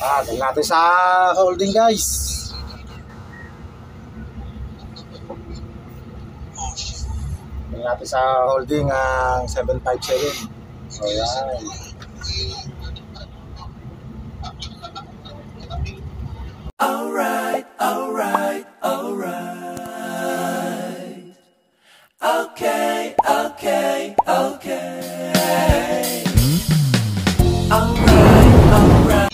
Dali natin sa holding, guys. Dali natin sa holding ang 757. Alright. Alright, alright, alright. Okay, okay, okay. Alright, alright.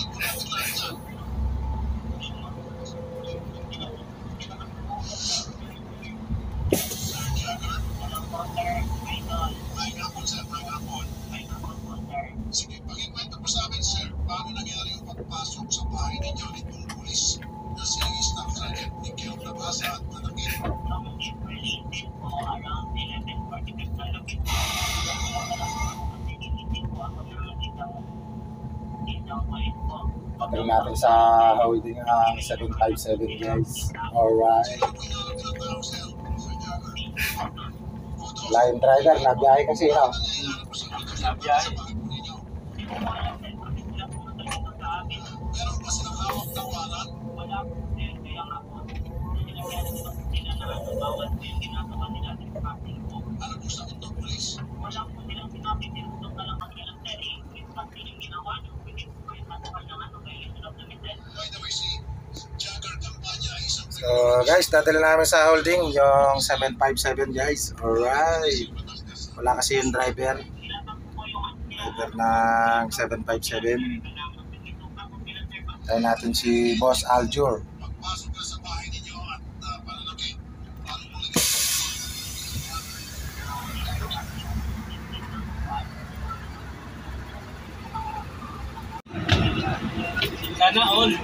Sige, pakikwento po sa amin, sir. Paano nangyari yung pagpasok sa bahay ninyo nitong pulis na si Staff Sergeant Miguel Nabasa at Manakit? Dali natin sa holding ang 757, guys. Alright. Line driver, nabiyahe kasi, no? Nabiyahe. Meron ba silang hawak na waran? Wala po, sir. Kaya nga po, sila na bawat ginagawa nila sa kapatid po. Ano po sa itong pulis? Wala po silang sinabi, tinutong na lang ang ilang seri. Yung pati yung ginawa nyo, hindi po kayo matuwa ng ano, kayo yung sunod na mitin. By the way, si Jagger Campanya ay isang... So, guys, dadali namin sa holding yung 757, guys. Alright. Wala kasi yung driver. Driver ng 757. Tayo natin si Boss Aljur. Pagpasok na sa bahay ninyo at pananakit, paano mo lang Sana all.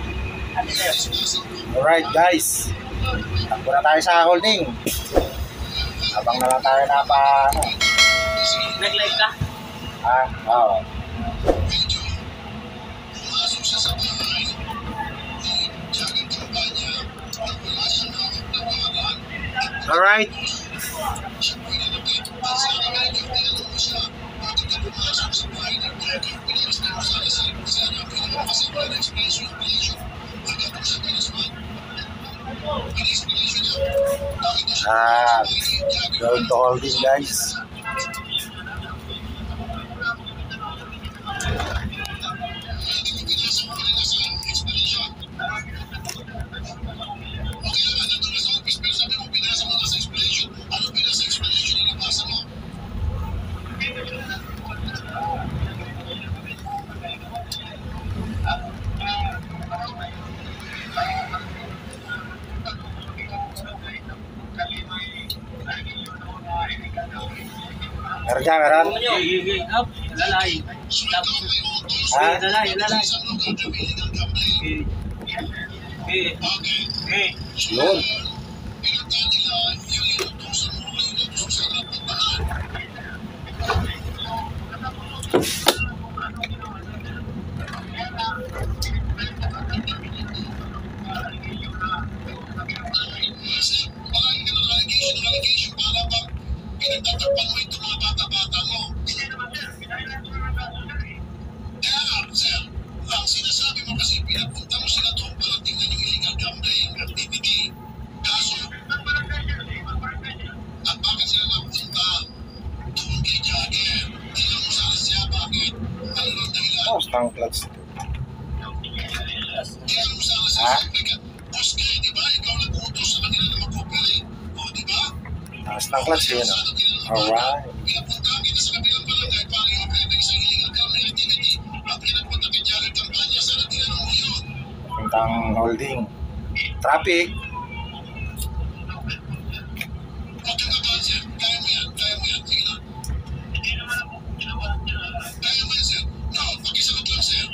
Alright, guys. Takbo na tayo sa holding. Habang na lang tayo na pa, ano. Nag-live ka? Oo. pumasok siya sa bahay ni Jagger Campanya at wala siyang hawak na waran? Alright. Siya po'y nanakit at sa medyo tinanong mo siya bakit ka pumasok sa bahay ni Jagger. Pinalas na mo sana sa kasi wala explanation ng relation. Hanggang po sa pinasman. Ano explanation niya? Bakit na siya Going to holding, guys. Meron dyan, meron? Up, lalay. Lalay. Yun. Pinagtatakpan mo itong mga bata-bata mo. Kaya nga, sir, ang sinasabi mo kasi pinapunta mo sila doon para tingnan yung illegal gambling activity. Kaso, at bakit sila napunta doon kay Jagger? Tingnan mo sana siya, bakit? Ano ang dahilan? Oh, stang clutch. Tingnan mo sana siya, boss kayo, di ba? Ikaw nag-utos sa kanila na mag-cooperate. O, di ba? Stang clutch yun, no? Alright. Pinapunta kita sa kabilang barangay para i-operate ng isang illegal gambling activity. At pinapunta kay Jagger Campanya, sana tinanong mo yun. Puntang holding. Traffic. Huwag kang kabahan, sir. Kaya mo yan. Sige na. Kaya mo yan, sir. No, pag-isagot lang, sir.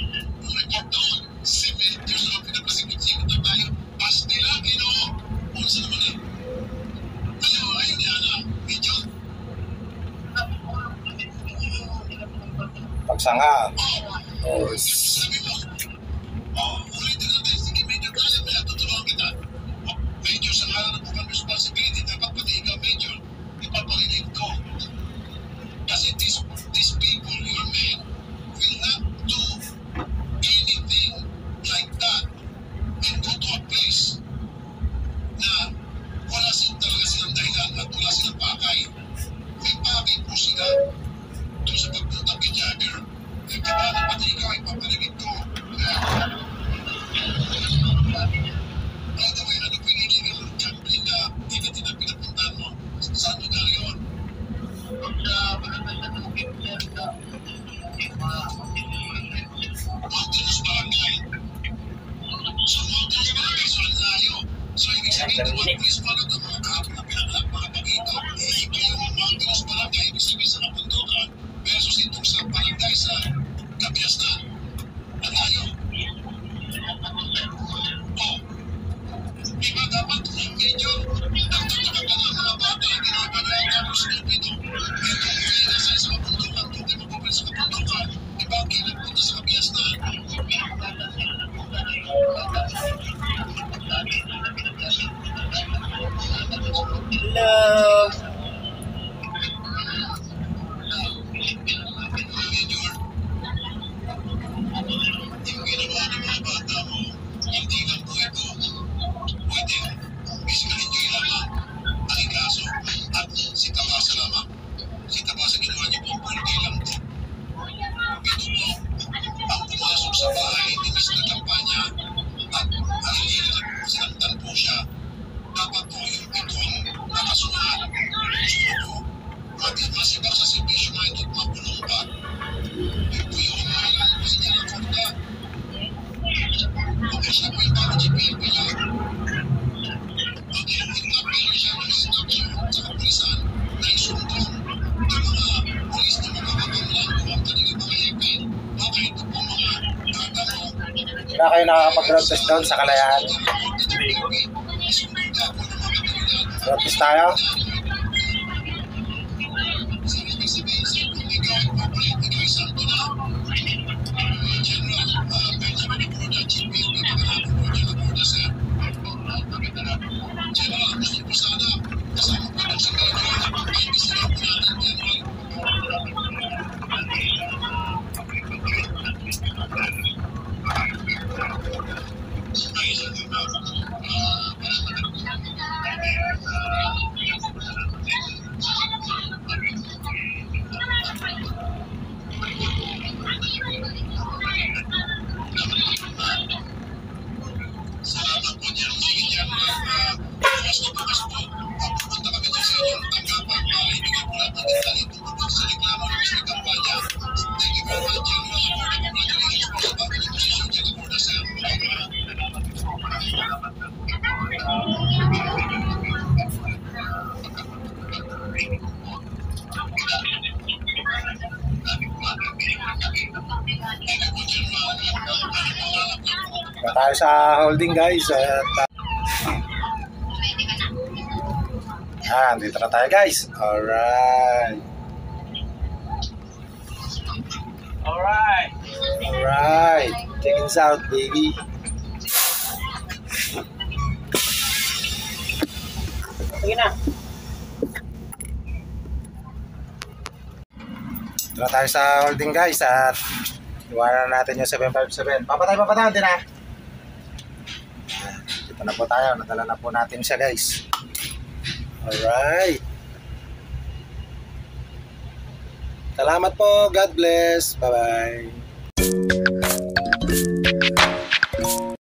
Kung report doon, 7 years old, pinapasipit-sipit na tayo. Pas nila, Ginoo. Unsa naman eh. Ayun yan, video. Pagsanga. Oh, Sabi mo, ulitin natin. Sige, medyo kaya mo yan. Tutulungan kita. Medyo sa ngalan ng human responsibility, dapat pati ikaw, medyo, ipapalilig ko. Kasi these people, your men, will not do anything like pulis pala ng mga kahapon na pinangalang mga pagita. Iba yung mga pilos barangay ibig sabihin sa kabundukan versus itong sa barangay sa Kapiasnan. Ang layo. Iba dapat medyo nagtatagal ng mga bata. Ginagawa na yung tapos stupido. Ito uwi na sa kabundukan. Kung di mapapal sa kabundukan, iba ang kinapunta sa Kapiasnan. Hello. Yung ginawa ng mga bata mo, hindi lang po ito. Pwede, physically nyo lamang ang ikaso at si Tabasa lamang. Si Tabasa ginawa niyo po full day lang po. Ito po, ang pumasok sa bahay ni Mr. Campanya at halilin na sinaktan po siya. Dapat po yung ito ang nakasuhan. Gusto ko, masibak sa servisyo nga ito at mapulong pa. Yun po yung kasi niya lang forda. Okay, siya po yung bago GPLP niya. Okay, nag-appeal siya ng instruction sa kapulisan na isumbong ng mga pulis na magkakabanglan kung ang kanilang mga ipin. Okay, ito po mga karga mo. Wala kayo nakakapag-road test doon sa Kalayaan. Isumbong ka po ng mga kanilang. Road test tayo. Sa ibig sabihin sir, kung ikaw ay corporate, ikaw ay santo na. General Benjamin Acorda, GPLP, Pagkalapon po dyan Acorda, sir. General, gusto po sana kasama po doon sa Major. Ay, bisita po natin, General. Ay, salamat po dyan. Sige dyan. Bukas na bukas po. Pupunta kami dyan sa inyong tanggapan. Ibigay po natin din tayo tungkol sa reklamo ng Mr. Campanya. Thank you very much, General Acorda. Congratulations po sa bago ng posisyon, General Acorda, sir. Wala tayo sa holding guys. At dito na tayo guys. Alright. Alright. Alright. Check this out baby. Sige na. Dito na tayo sa holding guys. At iwanan natin yung 757. Papatay din ha. Dito na po tayo. Nadala na po natin siya guys. Alright. Salamat po. God bless. Bye bye.